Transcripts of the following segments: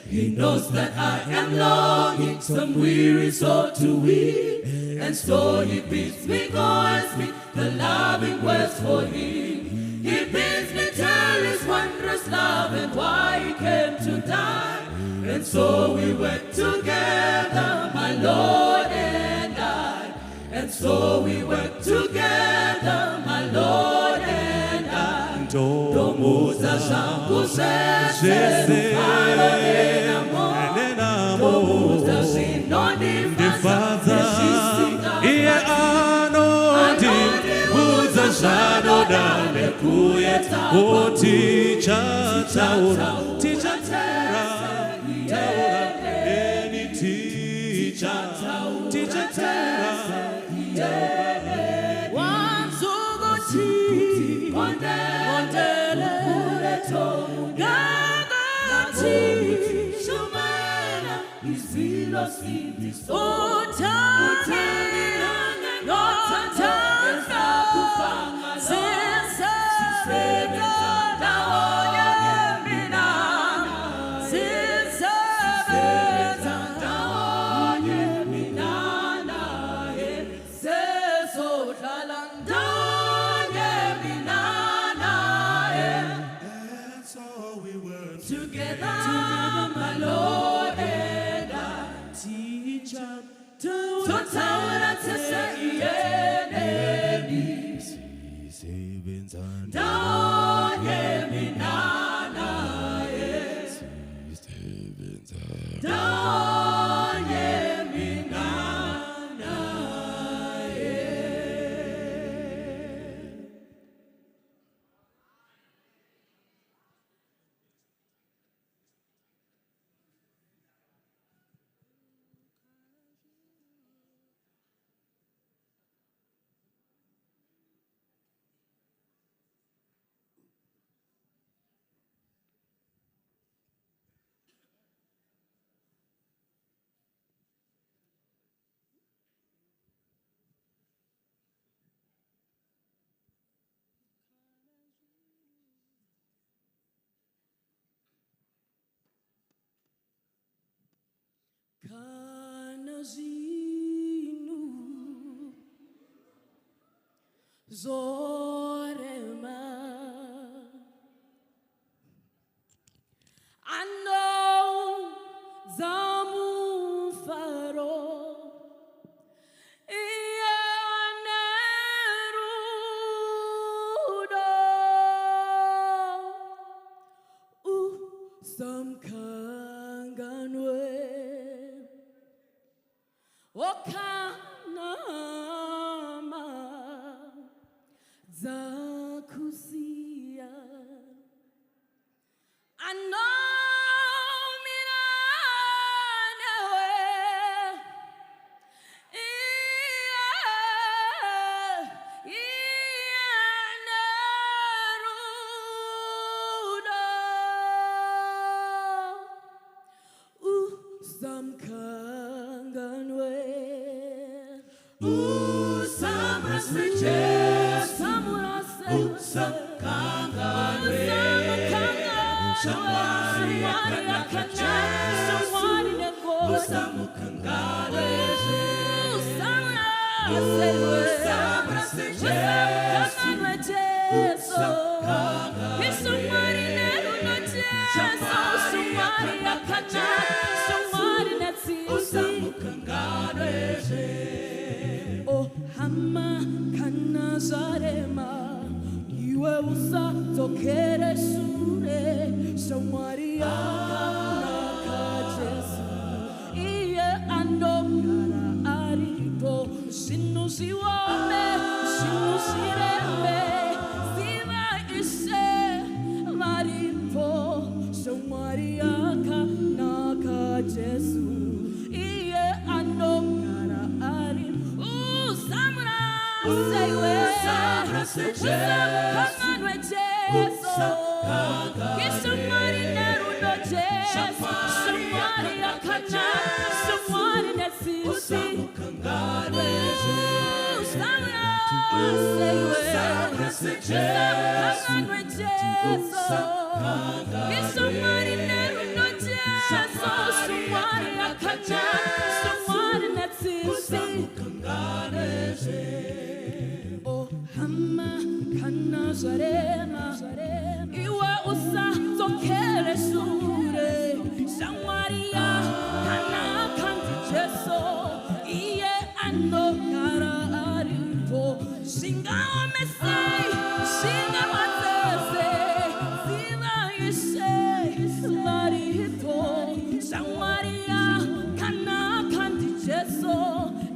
He knows that I am longing, some weary soul to weep, and so he bids me go and speak the loving words for him. He bids me tell his wondrous love and why he came to die. And so we went together, my Lord and I. And so we went together, my Lord and I. Domuza zangu zese Domuza zinonifaza Iye anodi Muza zano dame kuyeta O teacher taura Teacher taura Any teacher Teacher taura Wanzugoti Mondele Gagati Shumana Isilos Ibis Otani Notanta Kufanga Sensa Daonya Minana Sensa Daonya Minana Senso Lalanda Together, my Lord and I, teacher, to Taura to say, Kanazinu Zorema I know Zamu Faro Iyanerudo Samkanganwe Okanama Zakusia I know Miranewe Iyanerudo Samkanganwe Samras riches Samkanganwe Shamari akakacha Shamari neko Samkanganwe Samras riches Shamari nerunoche Shamari akacha Shamari netsi Samkanganwe Oh Hama Kanazarema Iwe usa tokere sure Shamaria Nakajesu Iye ando kara arito Sinu siwame Sinu sireme Siva ishe Marito Shamaria Nakajesu Iye Oh, Hama, Kana, Zarema, Iwa Usa, Tokere Sure, Samaria, Kana, Kanti Jeso, Iye, Ano, Kara, Aripo, Singa, Mesai, Singa, Matase, Siva, Yeshe, Marito, Samaria, Kana, Kanti Jeso,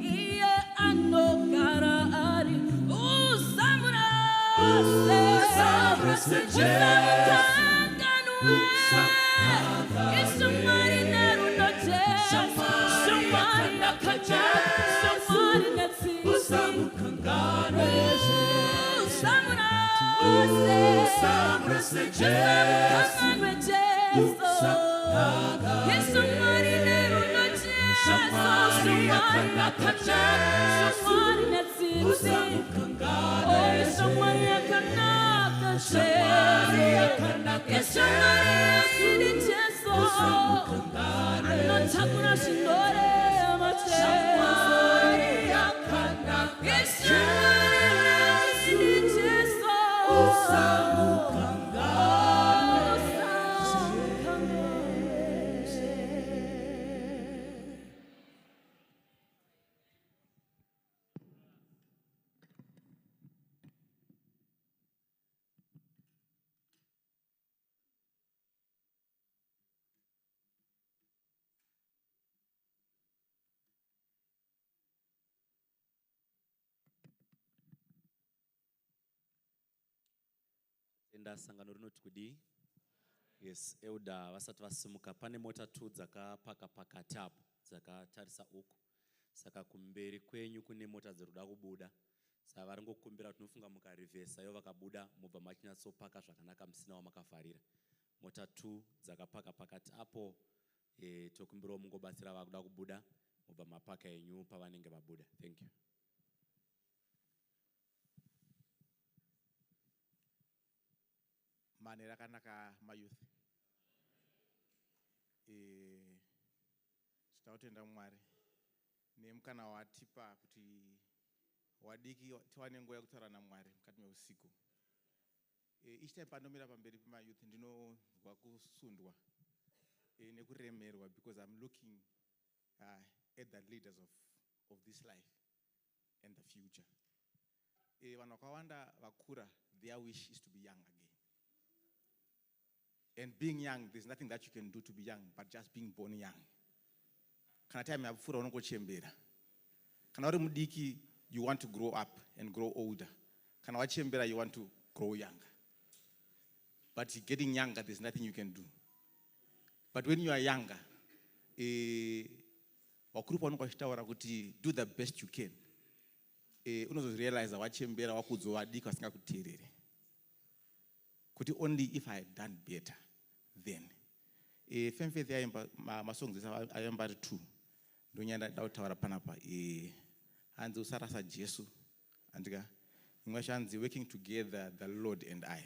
Iye, Ano, Kara, Enda sangano rinoti kudi. Yes, euda vasati vasimuka pane mota 2 dzakapaka pakati apo dzakatarisa uku. Saka kumberi kwenyu kune mota dzirikuda kubuda. Saka vari ngokumbira kuti mufunga mukarivhesa ivo vakabuda mubva machinyatsopaka zvakanaka musina wamakafarira. Mota 2 dzakapaka pakati apo tokumbirawo mungobatsira vakuda kubuda mubva mapaka yenyu pavanenge vabuda. Thank you. Mane rakanaka mayouth. Tinoutenda Mwari nemukana watipa kuti wadiki tiwane nguva yekutaura naMwari mukati meusiku. Each time panomira pamberi pemayouth ndinozwa kusundwa nekuremerwa because I'm looking at the leaders of this life and the future. Vanhu vakawanda vakura, their wish is to be young again. And being young, there's nothing that you can do to be young, but just being born young. Kana time yapfura unongochembera. Kana uri mudiki, you want to grow up and grow older. Kana wachembera, you want to grow younger. But getting younger, there's nothing you can do. But when you are younger, wakurupa unokwashitaura kuti do the best you can. Unozorealize wachembera wakudzo wadika vasingakuteerere. Kuti only if I had done better then. Femfaith yaimba masongs ayamba ari 2. Ndonyanda dautaura panapa. Hanzi usarasa Jesu. Andika imwe shanzi working together the Lord and I.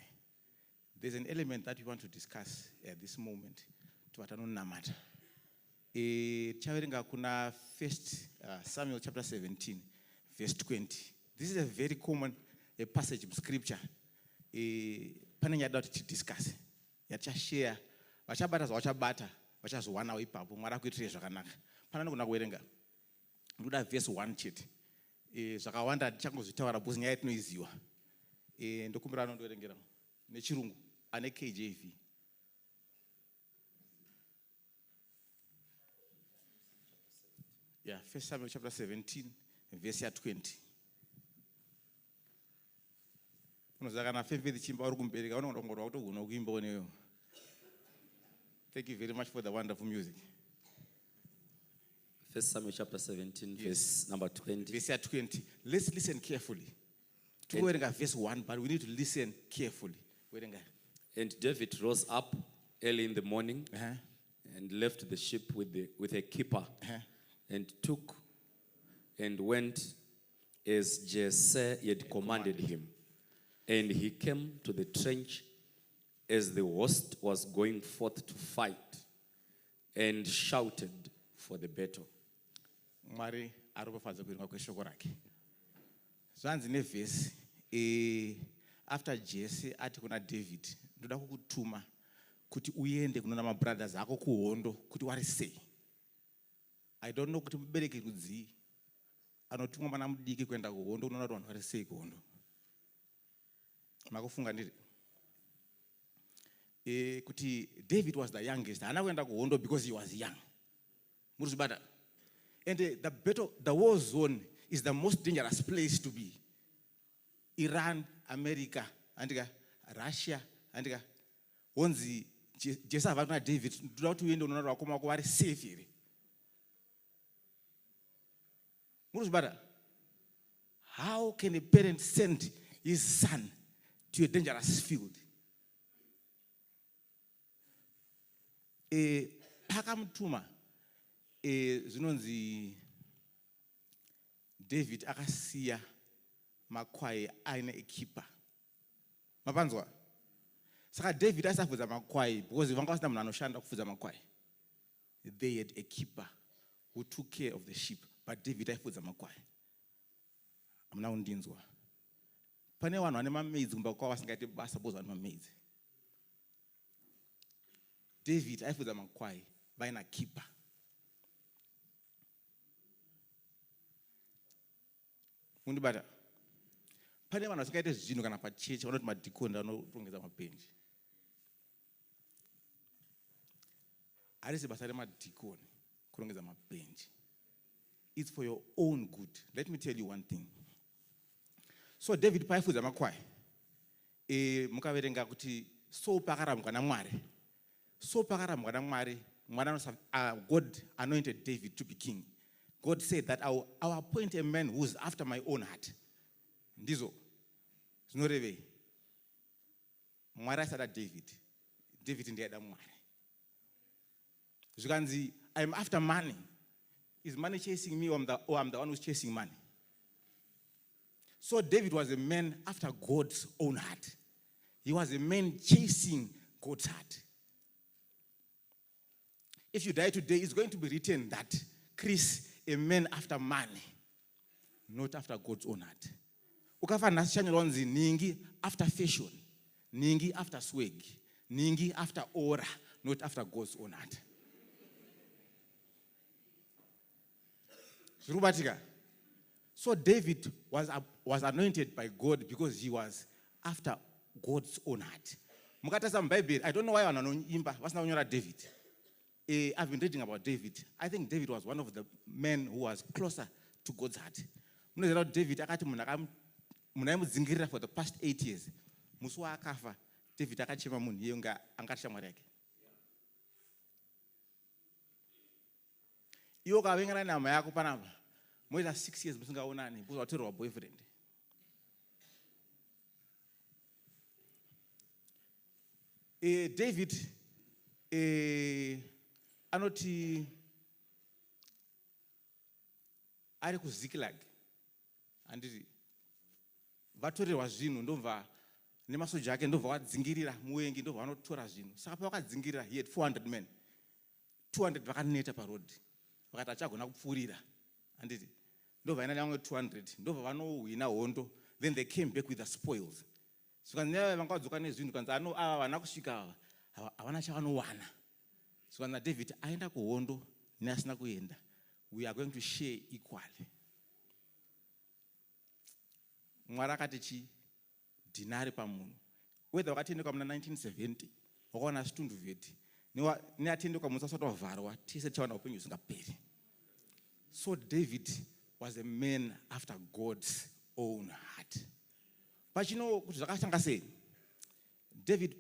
There's an element that we want to discuss at this moment. Tuwatanonamata. Chaverenga kuna 1 Samuel chapter 17 verse 20. This is a very common passage of scripture. Pane nyada kuti tidiscuss. Yachashare. Vachabata zvavachabata. Vachazowanawo ipapo. Mwari akuitire zvakanaka. Pana nogona kuverenga. Ndoda verse 1 chete. Zvakawanda tichangozvitaura because nyaya tinoiziva. Ndokumbira anondoverengera nechirungu ane KJV. Yeah, 1 Samuel chapter 17 verse 20. Unozakana femfethi chimba uri kumbereka unongorwa kutogona kuimba neyo. Thank you very much for the wonderful music. 1 Samuel chapter 17, Yes. verse number 20. Verse 20. Let's listen carefully. To verse 1, but we need to listen carefully. And David rose up early in the morning Uh-huh. and left the sheep with a keeper Uh-huh. and took and went as Jesse had commanded him. And he came to the trench as the host was going forth to fight and shouted for the battle. Mwari arikufadza kuverenga kweshoko rake. Zvanzi nevhesi after Jesse ati kuna David, ndoda kukutuma kuti uende kunoona mabrothers ako kuhondo kuti wari sei. I don't know kuti mubereki rudzii anotumwa mwana mudiki kuenda kuhondo kunoona kuti vanhu vari sei kuhondo. Makufunga ndiri kuti David was the youngest. Haana kuenda kuhondo because he was young. Muruzibata. And the war zone is the most dangerous place to be. Iran, America, and Russia, and onzi Jesse avana David ndoda kuti uende unoona vakoma vako vari safe here. Muruzibata. How can a parent send his son to a dangerous field? Pakamutuma zvinonzi David akasiya makwai aine ekeeper. Mapanzwa? Saka David asafudza makwai because vanga vasina munhu anoshanda kufudza makwai. They had a keeper who took care of the sheep, but David aifudza makwai. Amuna undinzwa. Pane vanhu vane mamaids kumba kwavo vasingaiti basa because vane mamaids. David aifudza makwai vaina keeper. Mundibata. Pane vanhu vasingaite zvinhu kana pachechi vanoti madhikoni vanotongedza mabhenji. Harisi basa remadhikoni kurongedza mabhenji. It's for your own good. Let me tell you one thing. So David paifudza makwai. Mukaverenga kuti so pakarambwa naMwari. So pakarambwa naMwari, God anointed David to be king. God said that I will appoint a man who is after my own heart. Ndizo. Zvinorevei. Mwari asada David. David ndiye da Mwari. Zvikanzi, I'm after money. Is money chasing me or I'm the one who's chasing money? So David was a man after God's own heart. He was a man chasing God's heart. If you die today, it's going to be written that Chris, a man after money, not after God's own heart. Ukafa nasichanyolonzi ningi after fashion, ningi after swag, ningi after aura, not after God's own heart. So David was anointed by God because he was after God's own heart. Mukatasa mBhayibheri, I don't know why vananoimba vasina kunyora David. I've been reading about David. I think David was one of the men who was closer to God's heart. Munoziva kuti David akati munhu aimudzingirira for the past 8 years. Musi waakafa, David akachema munhu iye unga anga shamwari yake. Iwo ukavengana nhama yako panapa, moita 6 years musingaonani because watorerwa boyfriend. David anoti ari kuZiklag anditi vatorerwa zvinhu ndobva nemasoja ake ndobva vadzingirira muwengi ndobva vanotora zvinhu. Saka pavakadzingirira he had 400 men. 200 vakaneta parodi vakati achagona kupfuurira anditi ndobva ina nevamwe 200 ndobva vanohwina hondo. Then they came back with the spoils. Saka vanga vadzoka nezvinhu kanzi ava vana kusvika havana chavanowana. So when David aenda kuhondo neasina kuenda, we are going to share equally. Mwari akati chi dinari pamunhu. Whether wakatendeka muna 1970, wakawana chitundu vheti, neatendeka musi asati wavharwa, tese tichawana upenyu husingaperi. So David was a man after God's own heart. Pachino kuti zvakashanga sei? David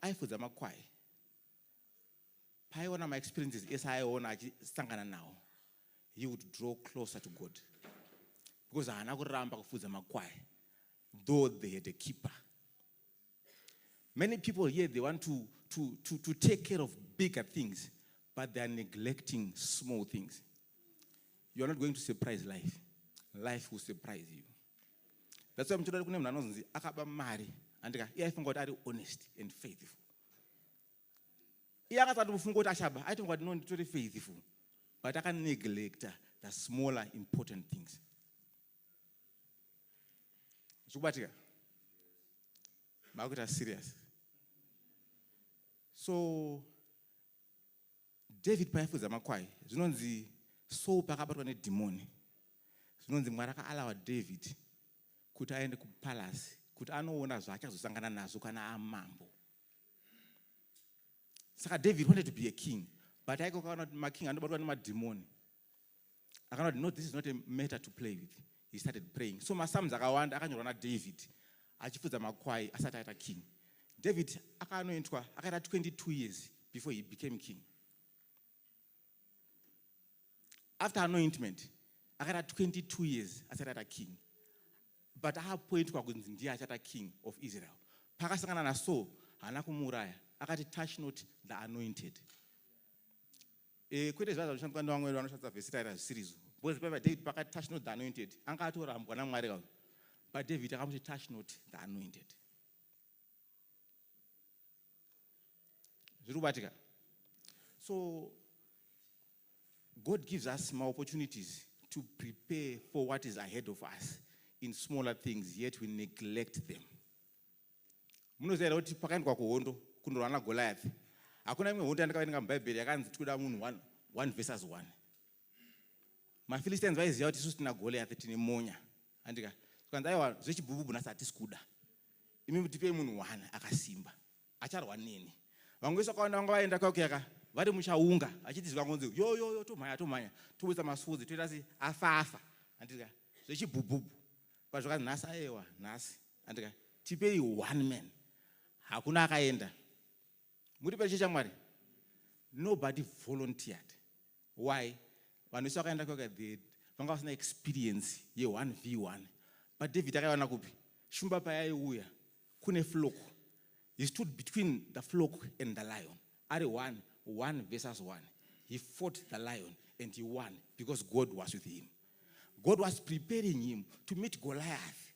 aifudza makwai. Paiona my experiences esi aiona achisangana nawo. he would draw closer to God. Because haana kuramba kufudza makwai, though they had a keeper. Many people here, they want to take care of bigger things, but they are neglecting small things. You are not going to surprise life. Life will surprise you. That's why I'm telling you, akaba mari, and I think God are honest and faithful. I think God not very faithful, but I can neglect the smaller important things. Margaret are serious. So David payafuza makwai zvinonzi so pakabatwa nedhimoni zvinonzi Mwari akaalawa David kuti aende kupalace kuti anoona zvaachazosangana nazvo kana amambo. Saka David wanted to be a king, but I akaona kuti making anobatwa nemadhimoni akaona kuti no, this is not a matter to play with. He started praying. So maSpsalms akawanda akanyorwa naDavid achifudza makwai asati aita king. David akanoitwa akaita 22 years before he became king. After anointment, akaita 22 years asati aita king. But akapointwa kunzi ndiye achata king of Israel. Pakasangana naSaul haana kumuraya, akati touch not the anointed. Kwete zvaza zvinoshandiswa nevamwe vanoshandisa vhesi taita zvisirizo. Because David pakati touch not the anointed, anga atorambwa naMwari kavo. But David akamuti touch not the anointed. So God gives us more opportunities to prepare for what is ahead of us in smaller things, yet we neglect them. Munoziva kuti pakaendwa kuhondo kundorwa naGoliath. Hakuna imwe hondo yandakaverenga muBhaibheri yakanzi tikuda munhu 1 versus 1. MaPhilistines vaiziva kuti isusu tina Goliath tine monya. Andika tukanzi aiwa zvechibhubhubhu nhasi hatisi kuda. Imi mutipei munhu 1 akasimba. Acharwa neni. Vamwe vese vakawanda vanga vaenda kwakuyaka vari muchaunga achiti zivangonzi yo tomhanya tobudisa masvodzi toita sei afa. Andika zvechibhubhubhu. Pazvakanzi nhasi aiwa nhasi. Andika tipei 1 man. Hakuna akaenda. Muri pachicho chaMwari. Nobody volunteered. Why? Vanhu vese vakaenda kwakuyaka vanga vasina experience ye1v1. But David akaiwana kupi? Shumba payaiuya kune flock. He stood between the flock and the lion. Ari 1 versus 1. He fought the lion and he won because God was with him. God was preparing him to meet Goliath.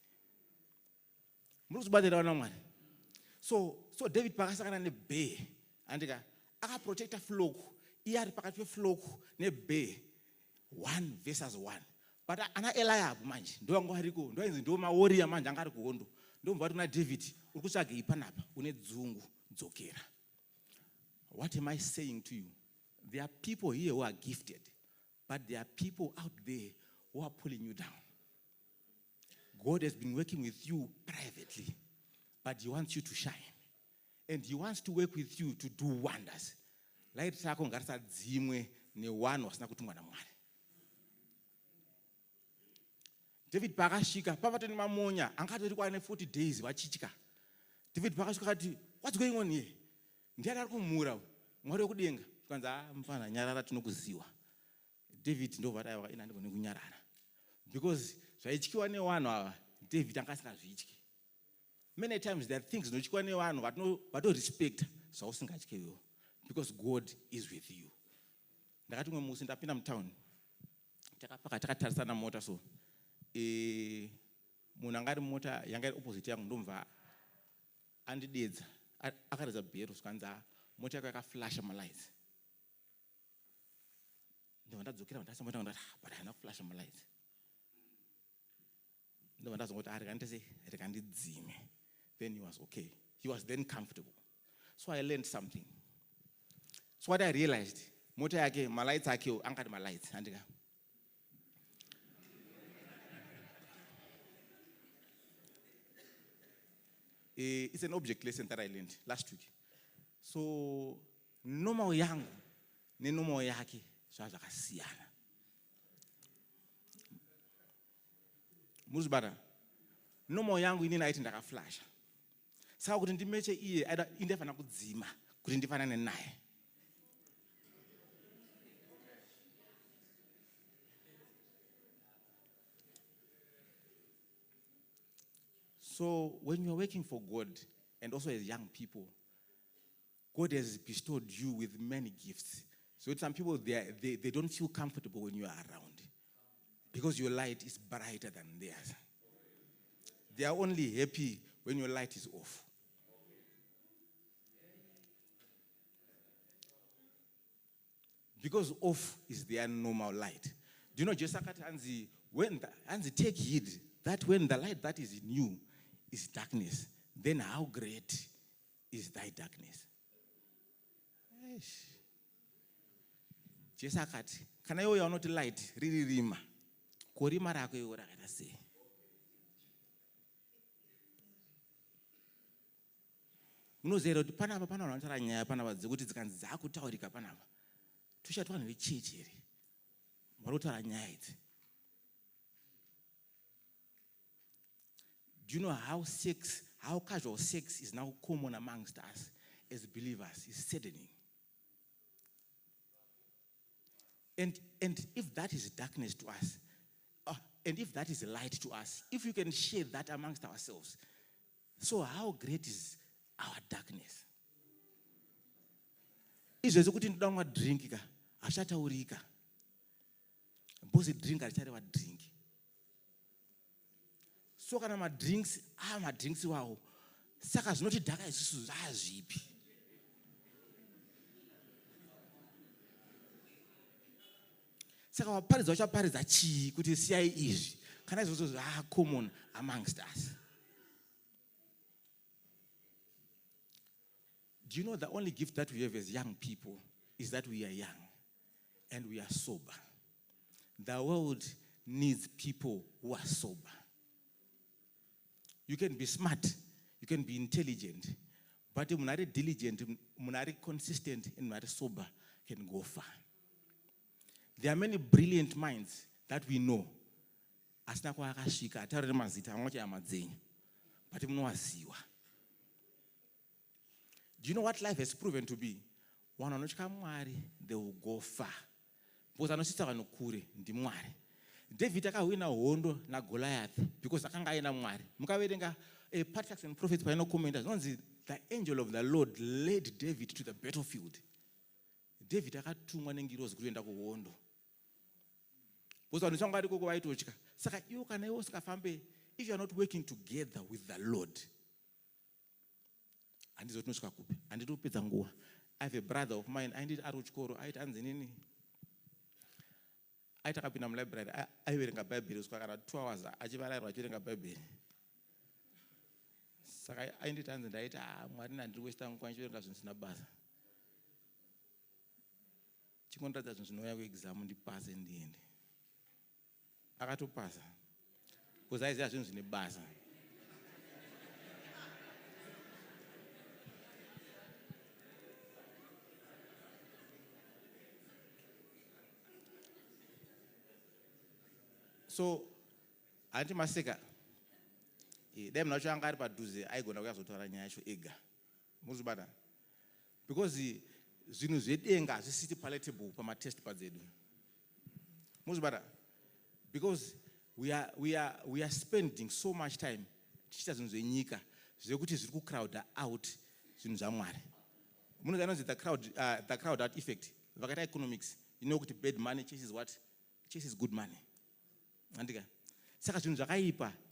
So David pakasangana nebear. Andika akaprotecta flock. Iyari pakati flock nebear. 1 versus 1. But ana Eliab manje ndo wangu hariko ndo inzi ndo mawarrior manje anga ari kuhondo. Ndo mbati kuna David urikutsvaga ipanapa une dzungu dzokera. What am I saying to you? There are people here who are gifted, but there are people out there who are pulling you down. God has been working with you privately, but he wants you to shine. And he wants to work with you to do wonders. Light sako ngarisa dzimwe ne1 wasina kutumwa naMwari. David pakashika pavatoni mamonya angatori kwa 40 days vachitya. David pakasvika kati, what's going on here? Ndiani ari kumura Mwari wekudenga. Tukanzi mfana nyarara tinokuziwa. David ndo vati aiwa ina ndikone kunyarara. Because zvaityiwa nevanhu ava David anga asingazvityi. Many times there are things zvinotyiwa nevanhu vatorespect zvausingatyiwo. Because God is with you. Ndakati umwe musi ndapinda mutown. Takatarisana mota so. Munhu anga ari mota yanga iri opposite yangu ndomva andidedza akaredza bhero zvikanzi mota yako yakaflasha malights. Ndobva ndadzokera ndasi mota ndati but haina kuflasha malights. Ndobva ndazongoti rega ndidzime. Then he was okay. He was then comfortable. So I learned something. So what I realized, mota yake malights ake angati malights andika. It's an object lesson that I learned last week. So normal yangu ne normal yake zvakasiyana. Muzibara normal yangu inini aiti ndakaflasha. Saka kuti ndimeche iye indefana kudzima kuti ndifanane naye. So when you're working for God, and also as young people, God has bestowed you with many gifts. So some people, they don't feel comfortable when you are around because your light is brighter than theirs. They are only happy when your light is off. Because off is their normal light. Do you know, Jesakati Anzi, when Anzi take heed that when the light that is in you is darkness, then how great is thy darkness? Jesakati, can I you are not light, really rima. Korima rako yo rakata say. Munozero panapa vanotara nyaya panapa dzekuti dzikanzi dzakutaurika panapa. Tushatwana nechechi here. Marotara nyaya idzi. Do you know how casual sex is now common amongst us as believers? It's saddening. And if that is darkness to us, and if that is light to us, if you can share that amongst ourselves, so how great is our darkness? Izvezvo kuti ndoda kumwa drink ka achataurika. Bosi drink achatarewa drink. So kana madrinks madrinks wawo saka zvinoti dhaka isusu zvazvipi. Saka waparidza uchaparidza chii kuti siyai izvi kana izvozvo common amongst us. Do you know the only gift that we have as young people is that we are young and we are sober. The world needs people who are sober. You can be smart, you can be intelligent, but if you're not diligent, you're not consistent, and you're not sober, can go far. There are many brilliant minds that we know. Asina kwa akashika, atari mazita, amoja amadzenyi, but munowaziwa. Do you know what life has proven to be? One anochika Mwari, they will go far. Because anosita vanokure ndi Mwari. David akawina hondo na Goliath because akanga aina Mwari. Mukaverenga Patriarchs and Prophets paino commenta zonzi the angel of the Lord led David to the battlefield. David akatumwa nengirozi kuenda kuhondo. Because anosanga ari koko vaitochika. Saka iwo kana iwo sikafambe, if you are not working together with the Lord, and I have a brother of mine, I did Aruchkoro, I had Anzinini. I took up in a library, I read a baby, 2 hours, I just read a baby. So I did Anzin, I'm not doing Western Quantum Cousins in a bath. Chiconta doesn't know how we examine the pass in the end. I got to pass because I said in the bath. So, anti maseka. Them not sure but do I go to Toranya ega. Musbada. Because the Zinuzenga, the city palatable for my test pazedu. Musbada. Because we are spending so much time. Teachers in Zenika, the crowd out in Zamware. The crowd out effect. Vagata economics. You know what bad money chases what? Chases good money.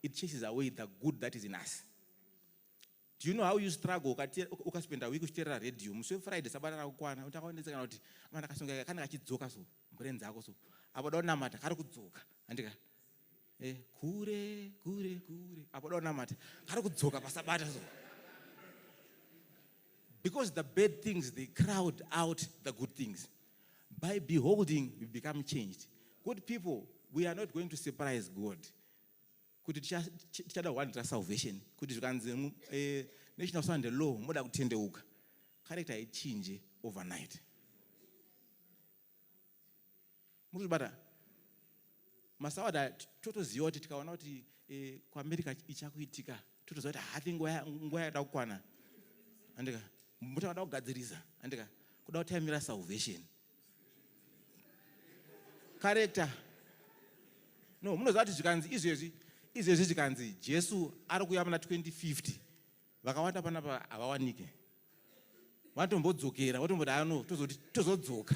It chases away the good that is in us. Do you know how you struggle? You spend a week with a radio. So Friday, Sabana, Kwana, Utakan, Manakasanga, Kanaki so, Brains Agoso. Abadonamata, Karakuzoka, and Kure, Abadonamata, Karakuzoka, Pasabatazo. Because the bad things, they crowd out the good things. By beholding, we become changed. Good people, we are not going to surprise God. Could it want salvation? Could it national Sunday law, more than 10 days? Character change overnight. Musbada. Masawada, Toto Ziotic, or not America, Ichakuitika, Toto Zota, I think where Daukwana. And without Gadriza, and could not tell me salvation. Character. No, that is easy. izvezvi zvikanzi Jesu ari kuuya muna 2050 vakawanda panapa havawanike, vatombodzokera votomboti ano tozodzoka